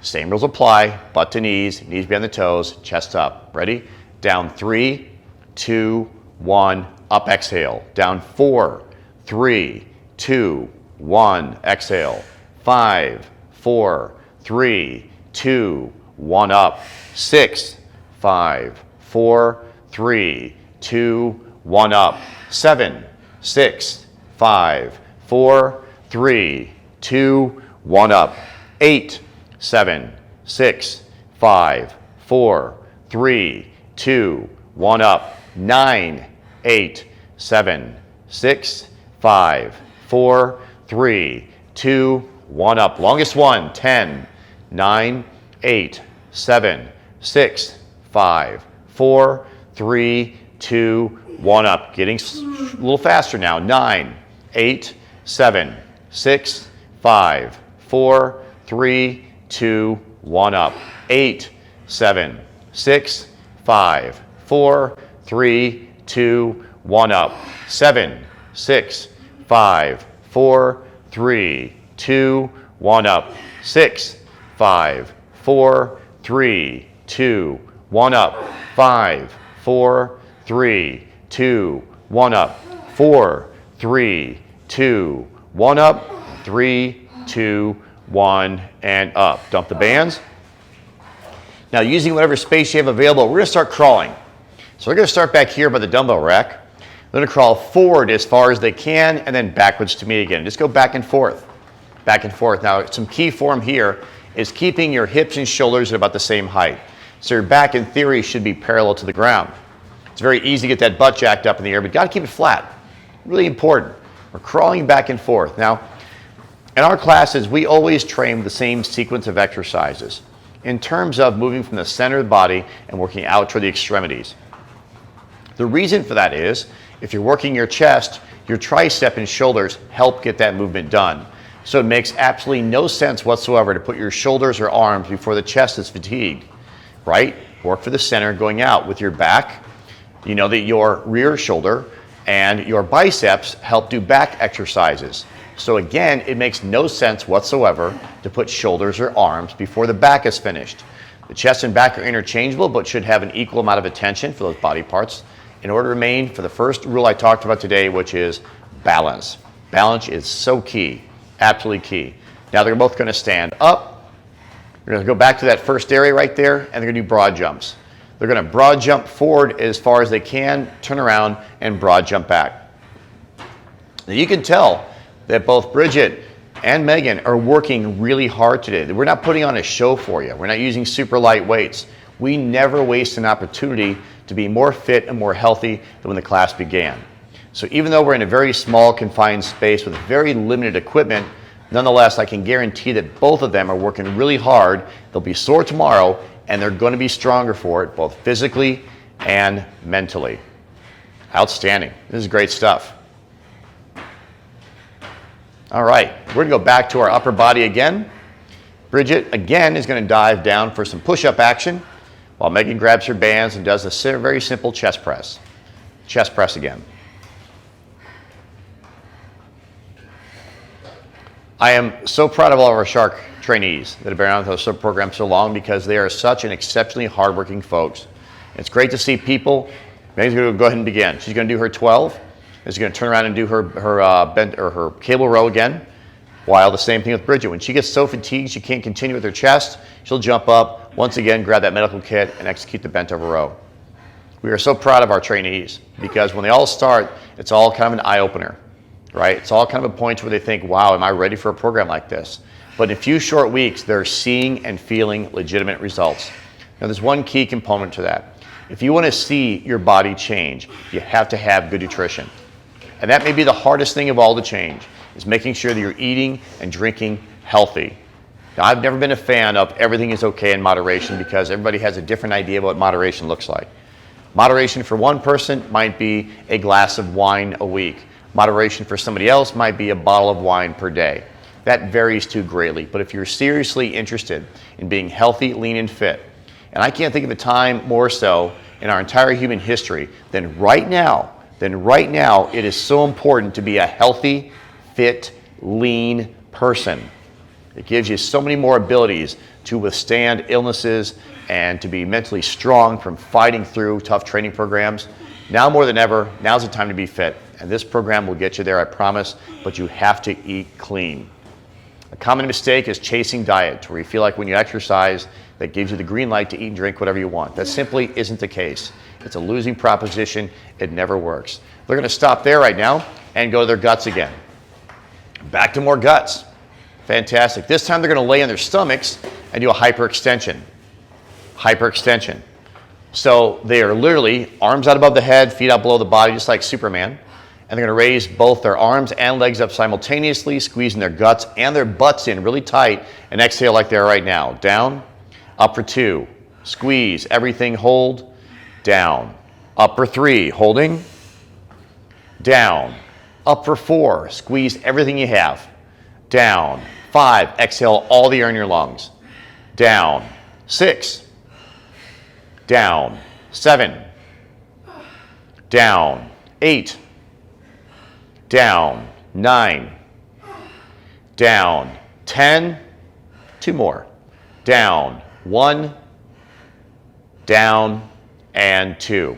Same rules apply, butt to knees behind the toes, chest up. Ready? Down 3, 2, 1, up, exhale. Down 4, 3, 2, 1, exhale. 5, 4, 3, 2, 1, up. 6, 5, 4, 3, 2, 1, up. 7, 6, 5, 4, 3, 2, 1, up. 8, 7, 6, 5, 4, 3, 2, 1, up. 9, 8, 7, 6, 5, 4, 3, 2, 1, up. Longest one, 10, 9, 8, 7, 6, 5, 4, 3, 2, 1, up. Getting a little faster now. 9, 8, 7, 6, 5, 4, 3, 2, 1, up. 8, 7, 6, 5, 4, 3, 2, 1, up. 7, 6, 5, 4, 3, 2, 1 up. 6, 5, 4, 3, 2, 1 up. 5, 4, 3, 2, 1 up. 4, 3, 2, 1 up. 3, 2, 1, and up. Dump the bands. Now, using whatever space you have available, we're going to start crawling. So we're going to start back here by the dumbbell rack. They're going to crawl forward as far as they can and then backwards to me again. Just go back and forth. Back and forth. Now, some key form here is keeping your hips and shoulders at about the same height. So your back, in theory, should be parallel to the ground. It's very easy to get that butt jacked up in the air, but you've got to keep it flat. Really important. We're crawling back and forth. Now, in our classes, we always train the same sequence of exercises in terms of moving from the center of the body and working out toward the extremities. The reason for that is, if you're working your chest, your tricep and shoulders help get that movement done. So it makes absolutely no sense whatsoever to put your shoulders or arms before the chest is fatigued, right? Work for the center going out with your back. You know that your rear shoulder and your biceps help do back exercises. So again, it makes no sense whatsoever to put shoulders or arms before the back is finished. The chest and back are interchangeable, but should have an equal amount of attention for those body parts in order to remain for the first rule I talked about today, which is balance. Balance is so key, absolutely key. Now they're both going to stand up. They're going to go back to that first area right there, and they're going to do broad jumps. They're going to broad jump forward as far as they can, turn around, and broad jump back. Now you can tell that both Bridget and Megan are working really hard today. We're not putting on a show for you. We're not using super light weights. We never waste an opportunity to be more fit and more healthy than when the class began. So even though we're in a very small, confined space with very limited equipment, nonetheless, I can guarantee that both of them are working really hard. They'll be sore tomorrow, and they're going to be stronger for it, both physically and mentally. Outstanding. This is great stuff. All right, we're going to go back to our upper body again. Bridget, again, is going to dive down for some push-up action while Megan grabs her bands and does a very simple chest press. Chest press again. I am so proud of all of our Shark trainees that have been around with our program so long because they are such an exceptionally hardworking folks. It's great to see people. Megan's going to go ahead and begin. She's going to do her 12. She's going to turn around and do her bent or her cable row again. While the same thing with Bridget. When she gets so fatigued she can't continue with her chest, she'll jump up, once again grab that medical kit and execute the bent over row. We are so proud of our trainees because when they all start, it's all kind of an eye-opener, right? It's all kind of a point where they think, wow, am I ready for a program like this? But in a few short weeks, they're seeing and feeling legitimate results. Now, there's one key component to that. If you want to see your body change, you have to have good nutrition. And that may be the hardest thing of all to change, is making sure that you're eating and drinking healthy. Now, I've never been a fan of everything is okay in moderation because everybody has a different idea of what moderation looks like. Moderation for one person might be a glass of wine a week. Moderation for somebody else might be a bottle of wine per day. That varies too greatly. But if you're seriously interested in being healthy, lean, and fit, and I can't think of a time more so in our entire human history than right now, it is so important to be a healthy, fit, lean person. It gives you so many more abilities to withstand illnesses and to be mentally strong from fighting through tough training programs. Now more than ever, now's the time to be fit. And this program will get you there, I promise, but you have to eat clean. A common mistake is chasing diet, where you feel like when you exercise, that gives you the green light to eat and drink whatever you want. That simply isn't the case. It's a losing proposition. It never works. They're going to stop there right now and go to their guts again. Back to more guts. Fantastic. This time they're going to lay on their stomachs and do a hyperextension. Hyperextension. So they are literally arms out above the head, feet out below the body, just like Superman. And they're going to raise both their arms and legs up simultaneously, squeezing their guts and their butts in really tight, and exhale like they are right now. Down, up for 2. Squeeze, everything, hold, down. Up for 3, holding, down. Up for 4, squeeze everything you have, down. 5, exhale all the air in your lungs, down. 6, down. 7, down. 8, down, 9, down, 10, 2 more, down, 1, down, and 2.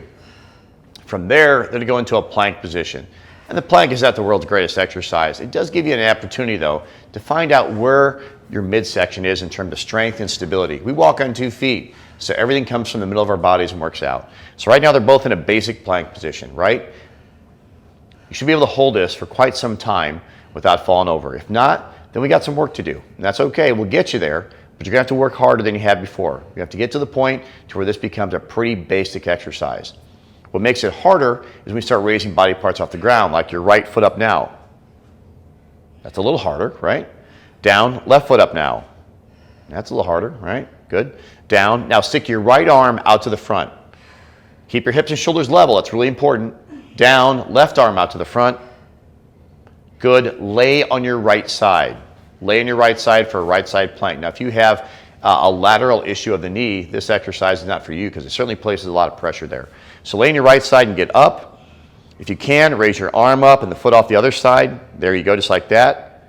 From there, they're going to go into a plank position. And the plank is not the world's greatest exercise. It does give you an opportunity, though, to find out where your midsection is in terms of strength and stability. We walk on 2 feet, so everything comes from the middle of our bodies and works out. So right now, they're both in a basic plank position, right? You should be able to hold this for quite some time without falling over. If not, then we got some work to do. And that's okay. We'll get you there, but you're going to have to work harder than you had before. You have to get to the point to where this becomes a pretty basic exercise. What makes it harder is when we start raising body parts off the ground, like your right foot up now. That's a little harder, right? Down, left foot up now. That's a little harder, right? Good. Down. Now stick your right arm out to the front. Keep your hips and shoulders level. That's really important. Down, left arm out to the front. Good. Lay on your right side. Lay on your right side for a right side plank. Now, if you have a lateral issue of the knee, this exercise is not for you because it certainly places a lot of pressure there. So lay on your right side and get up. If you can, raise your arm up and the foot off the other side. There you go, just like that.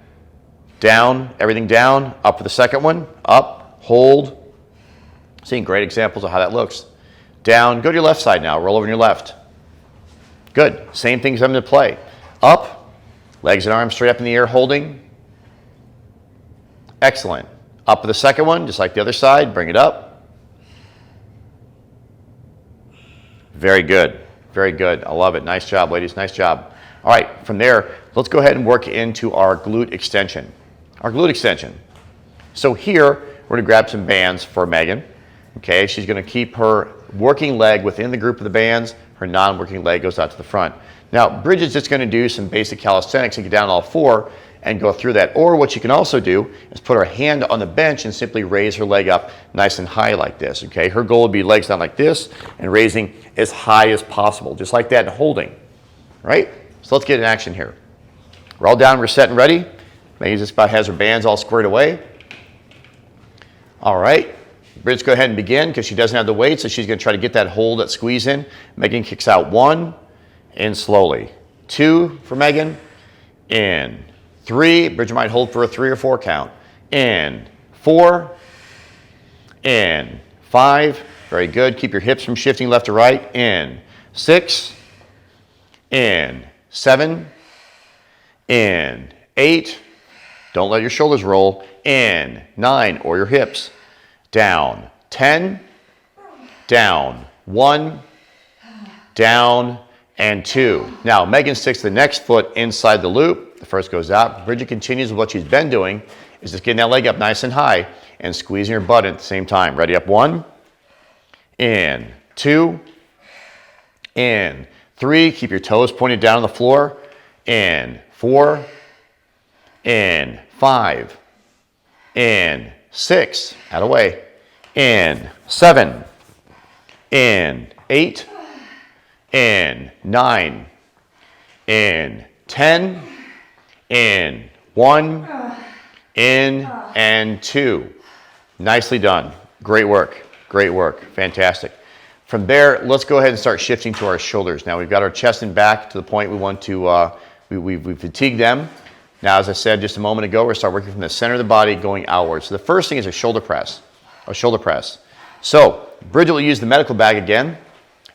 Down, everything down. Up for the second one. Up, hold. Seeing great examples of how that looks. Down, go to your left side now. Roll over on your left. Good. Same things coming into play. Up, legs and arms straight up in the air, holding. Excellent. Up for the second one, just like the other side. Bring it up. Very good. Very good. I love it. Nice job, ladies. Nice job. All right, from there, let's go ahead and work into our glute extension. Our glute extension. So here, we're going to grab some bands for Megan. Okay, she's going to keep her working leg within the group of the bands. Her non-working leg goes out to the front. Now, Bridget's just going to do some basic calisthenics and get down on all 4 and go through that. Or what you can also do is put her hand on the bench and simply raise her leg up nice and high like this, okay? Her goal would be legs down like this and raising as high as possible, just like that, and holding, right? So let's get in action here. We're all down, we're set and ready. Megan just about has her bands all squared away. All right, Bridget, go ahead and begin because she doesn't have the weight, so she's gonna try to get that hold, that squeeze in. Megan kicks out 1, in slowly. 2 for Megan, in. 3, Bridget might hold for a 3 or 4 count. In. 4, in. 5, very good. Keep your hips from shifting left to right. In. 6, in. 7, in. 8, don't let your shoulders roll. In. 9, or your hips. Down. 10, down. 1, down, and 2. Now, Megan sticks the next foot inside the loop. The first goes out. Bridget continues with what she's been doing, is just getting that leg up nice and high and squeezing her butt at the same time. Ready, up 1, in. 2, in. 3, keep your toes pointed down on the floor. In. 4, in. 5, in. 6, out of the way. In. 7, in. 8, in. 9, in. 10, in. 1, in, and 2. Nicely done. Great work. Great work. Fantastic. From there, let's go ahead and start shifting to our shoulders. Now we've got our chest and back to the point we want to, we've fatigued them. Now, as I said just a moment ago, we're going to start working from the center of the body going outwards. So the first thing is a shoulder press. So Bridget will use the medical bag again,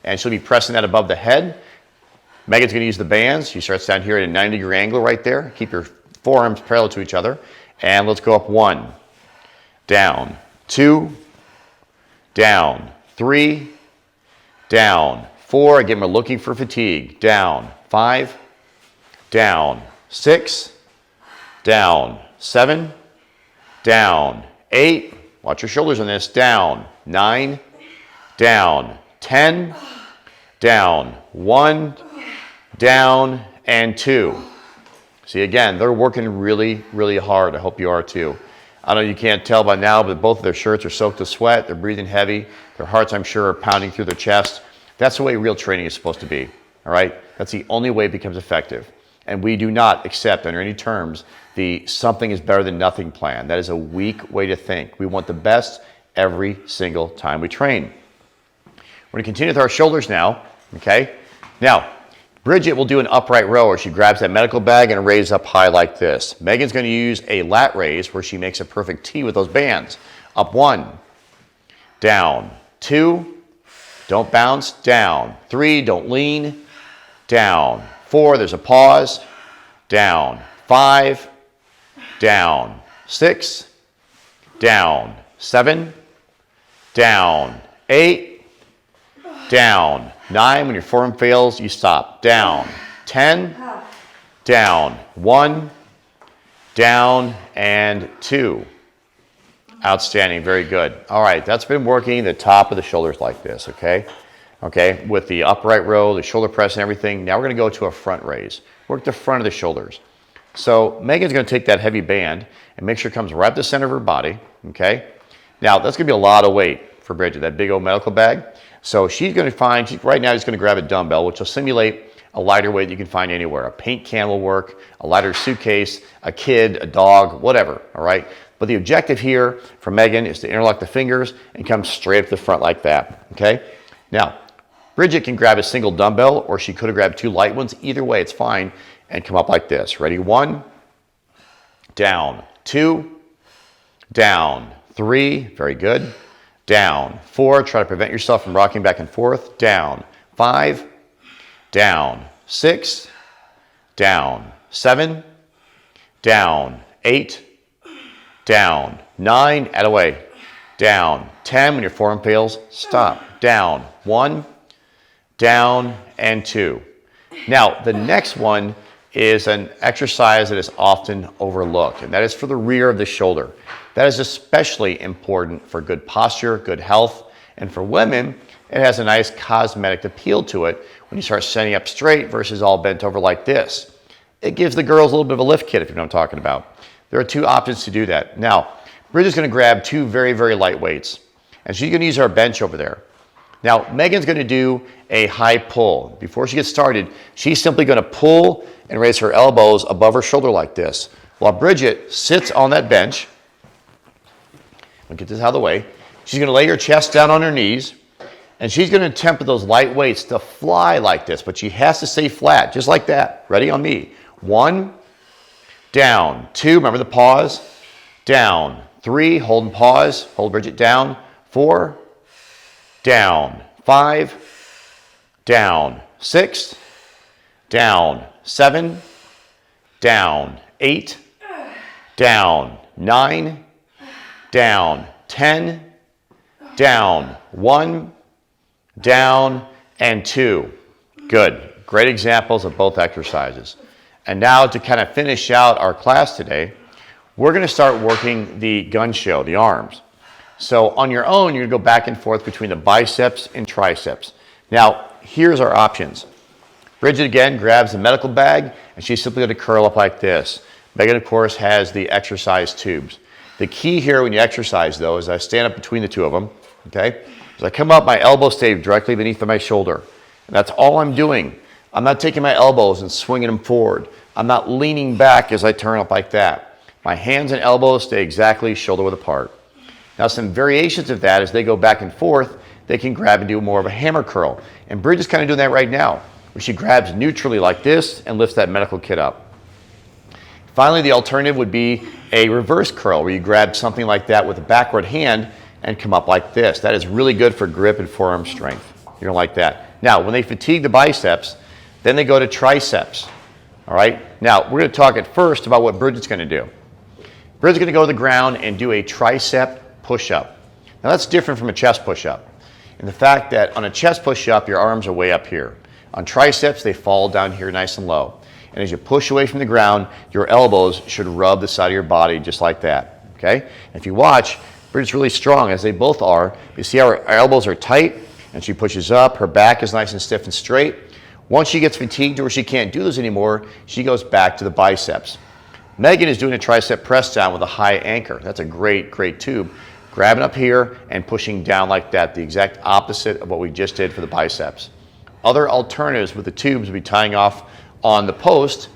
and she'll be pressing that above the head. Megan's going to use the bands. She starts down here at a 90-degree angle right there. Keep your forearms parallel to each other. And let's go up 1, down, 2, down, 3, down, 4. Again, we're looking for fatigue. Down, 5, down, 6, down, 7, down, 8. Watch your shoulders on this. Down, 9, down, 10, down, 1, down, and 2. See, again, they're working really, really hard. I hope you are too. I know you can't tell by now, but both of their shirts are soaked with sweat. They're breathing heavy. Their hearts, I'm sure, are pounding through their chest. That's the way real training is supposed to be, all right? That's the only way it becomes effective. And we do not accept, under any terms, the something is better than nothing plan. That is a weak way to think. We want the best every single time we train. We're going to continue with our shoulders now, okay? Now, Bridget will do an upright row where she grabs that medical bag and raises up high like this. Megan's going to use a lat raise where she makes a perfect T with those bands. Up 1, down, 2, don't bounce, down, 3, don't lean, down, 4, there's a pause, down, 5, down, 6, down, 7, down, 8, down, 9, when your form fails, you stop, down, 10, down, 1, down, and 2. Outstanding, very good. All right, that's been working the top of the shoulders like this, okay? Okay, with the upright row, the shoulder press and everything. Now we're gonna go to a front raise. Work the front of the shoulders. So Megan's gonna take that heavy band and make sure it comes right up the center of her body, okay? Now that's gonna be a lot of weight for Bridget, that big old medical bag. So she's gonna find, right now she's gonna grab a dumbbell, which will simulate a lighter weight you can find anywhere. A paint can will work, a lighter suitcase, a kid, a dog, whatever, all right? But the objective here for Megan is to interlock the fingers and come straight up to the front like that, okay? Now, Bridget can grab a single dumbbell or she could have grabbed 2 light ones. Either way, it's fine. And come up like this. Ready? 1, down, 2, down, 3, very good, down, 4, try to prevent yourself from rocking back and forth, down, 5, down, 6, down, 7, down, 8, down, 9, add away, down, 10, when your form fails, stop, down, 1, down, and 2. Now, the next one is an exercise that is often overlooked, and that is for the rear of the shoulder. That is especially important for good posture, good health, and for women, it has a nice cosmetic appeal to it when you start standing up straight versus all bent over like this. It gives the girls a little bit of a lift kit, if you know what I'm talking about. There are 2 options to do that. Now, Bridget's gonna grab 2 very, very light weights, and she's gonna use her bench over there. Now, Megan's gonna do a high pull. Before she gets started, she's simply gonna pull and raise her elbows above her shoulder like this, while Bridget sits on that bench. I'll get this out of the way. She's gonna lay her chest down on her knees, and she's gonna attempt with those light weights to fly like this, but she has to stay flat, just like that. Ready? On me. 1, down, 2, remember the pause, down, 3, hold and pause, hold Bridget down, 4, down, 5, down, 6, down, 7, down, 8, down, 9, down, 10, down, 1, down, and 2. Good. Great examples of both exercises. And now to kind of finish out our class today, we're going to start working the gun show, the arms. So on your own, you're going to go back and forth between the biceps and triceps. Now, here's our options. Bridget again grabs the medical bag, and she's simply going to curl up like this. Megan, of course, has the exercise tubes. The key here when you exercise, though, is I stand up between the 2 of them, okay? As I come up, my elbows stay directly beneath my shoulder. And that's all I'm doing. I'm not taking my elbows and swinging them forward. I'm not leaning back as I turn up like that. My hands and elbows stay exactly shoulder width apart. Now, some variations of that, as they go back and forth, they can grab and do more of a hammer curl. And Bridget's kind of doing that right now, where she grabs neutrally like this and lifts that medical kit up. Finally, the alternative would be a reverse curl, where you grab something like that with a backward hand and come up like this. That is really good for grip and forearm strength. You're gonna like that. Now, when they fatigue the biceps, then they go to triceps. All right? Now, we're gonna talk at first about what Bridget's gonna do. Bridget's gonna go to the ground and do a tricep push-up. Now, that's different from a chest push-up. And the fact that on a chest push-up, your arms are way up here. On triceps, they fall down here nice and low. And as you push away from the ground, your elbows should rub the side of your body just like that, okay? If you watch, Bridget's really strong, as they both are. You see how her elbows are tight, and she pushes up. Her back is nice and stiff and straight. Once she gets fatigued or she can't do this anymore, she goes back to the biceps. Megan is doing a tricep press down with a high anchor. That's a great, great tube. Grabbing up here and pushing down like that, the exact opposite of what we just did for the biceps. Other alternatives with the tubes would be tying off on the post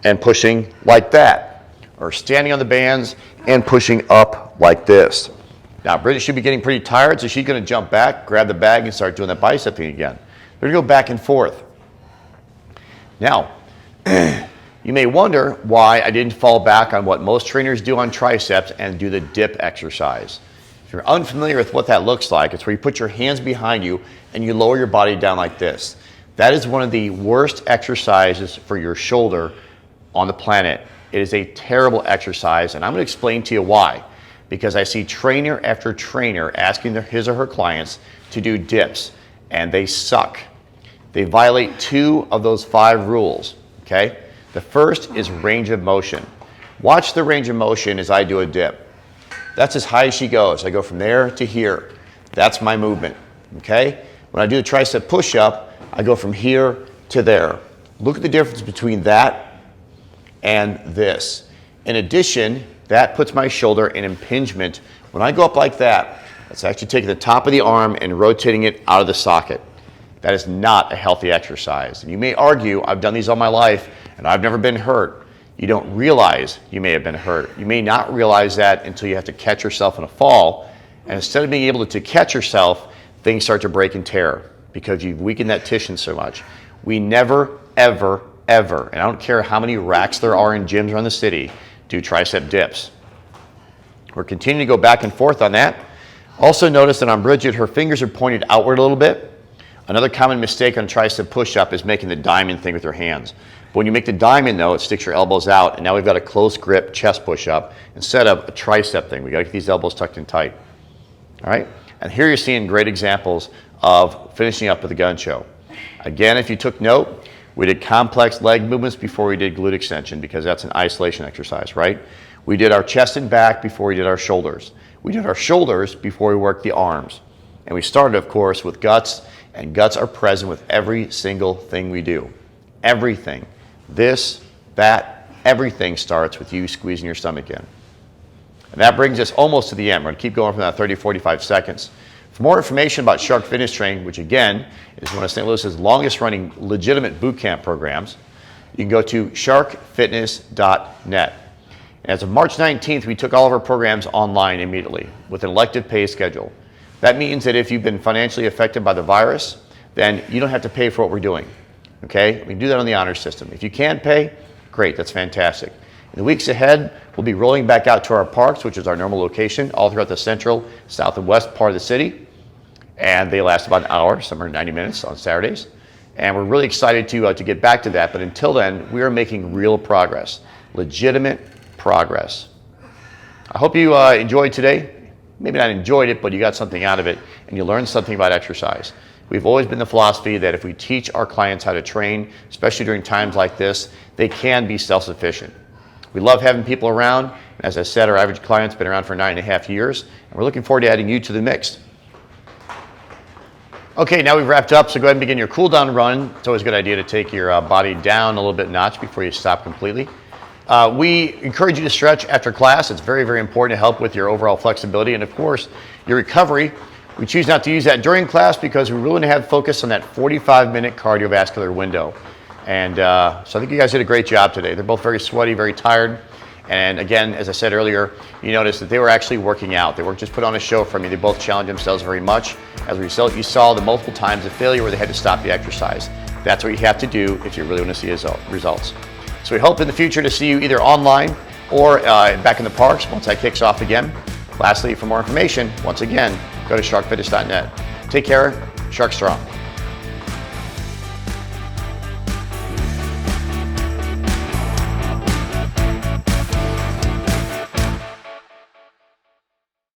and pushing like that, or standing on the bands and pushing up like this. Now, Bridget should be getting pretty tired, so she's going to jump back, grab the bag, and start doing that bicep thing again. They're going to go back and forth. Now, you may wonder why I didn't fall back on what most trainers do on triceps and do the dip exercise. If you're unfamiliar with what that looks like, it's where you put your hands behind you and you lower your body down like this. That is one of the worst exercises for your shoulder on the planet. It is a terrible exercise, and I'm going to explain to you why. Because I see trainer after trainer asking his or her clients to do dips, and they suck. They violate 2 of those 5 rules, okay? The first is range of motion. Watch the range of motion as I do a dip. That's as high as she goes. I go from there to here. That's my movement, okay? When I do the tricep push-up, I go from here to there. Look at the difference between that and this. In addition, that puts my shoulder in impingement. When I go up like that, that's actually taking the top of the arm and rotating it out of the socket. That is not a healthy exercise. And you may argue, I've done these all my life and I've never been hurt. You don't realize you may have been hurt. You may not realize that until you have to catch yourself in a fall. And instead of being able to catch yourself, things start to break and tear because you've weakened that tissue so much. We never, ever, ever, and I don't care how many racks there are in gyms around the city, do tricep dips. We're continuing to go back and forth on that. Also notice that on Bridget, her fingers are pointed outward a little bit. Another common mistake on tricep push-up is making the diamond thing with your hands. But when you make the diamond though, it sticks your elbows out, and now we've got a close grip chest push-up instead of a tricep thing. We gotta get these elbows tucked in tight. All right? And here you're seeing great examples of finishing up with the gun show. Again, if you took note, we did complex leg movements before we did glute extension because that's an isolation exercise, right? We did our chest and back before we did our shoulders. We did our shoulders before we worked the arms. And we started, of course, with guts, and guts are present with every single thing we do. Everything. This, that, everything starts with you squeezing your stomach in. And that brings us almost to the end. We're going to keep going for that 30, 45 seconds. For more information about Shark Fitness Training, which again is one of St. Louis's longest running legitimate boot camp programs, you can go to sharkfitness.net. And as of March 19th, we took all of our programs online immediately with an elective pay schedule. That means that if you've been financially affected by the virus, then you don't have to pay for what we're doing. Okay? We can do that on the honor system. If you can't pay, great, that's fantastic. In the weeks ahead, we'll be rolling back out to our parks, which is our normal location, all throughout the central, south, and west part of the city. And they last about an hour, some are 90 minutes on Saturdays. And we're really excited to get back to that. But until then, we are making real progress, legitimate progress. I hope you enjoyed today. Maybe not enjoyed it, but you got something out of it and you learned something about exercise. We've always been the philosophy that if we teach our clients how to train, especially during times like this, they can be self-sufficient. We love having people around. And as I said, our average client's been around for 9.5 years, and we're looking forward to adding you to the mix. Okay, now we've wrapped up, so go ahead and begin your cool down run. It's always a good idea to take your body down a little bit notch before you stop completely. We encourage you to stretch after class. It's very, very important to help with your overall flexibility and, of course, your recovery. We choose not to use that during class because we really want to have focus on that 45-minute cardiovascular window. And so I think you guys did a great job today. They're both very sweaty, very tired. And again, as I said earlier, you noticed that they were actually working out. They weren't just put on a show for me. They both challenged themselves very much. As a result, you saw the multiple times of failure where they had to stop the exercise. That's what you have to do if you really want to see results. So we hope in the future to see you either online or back in the parks once that kicks off again. Lastly, for more information, once again, go to sharkfitness.net. Take care, Shark Strong.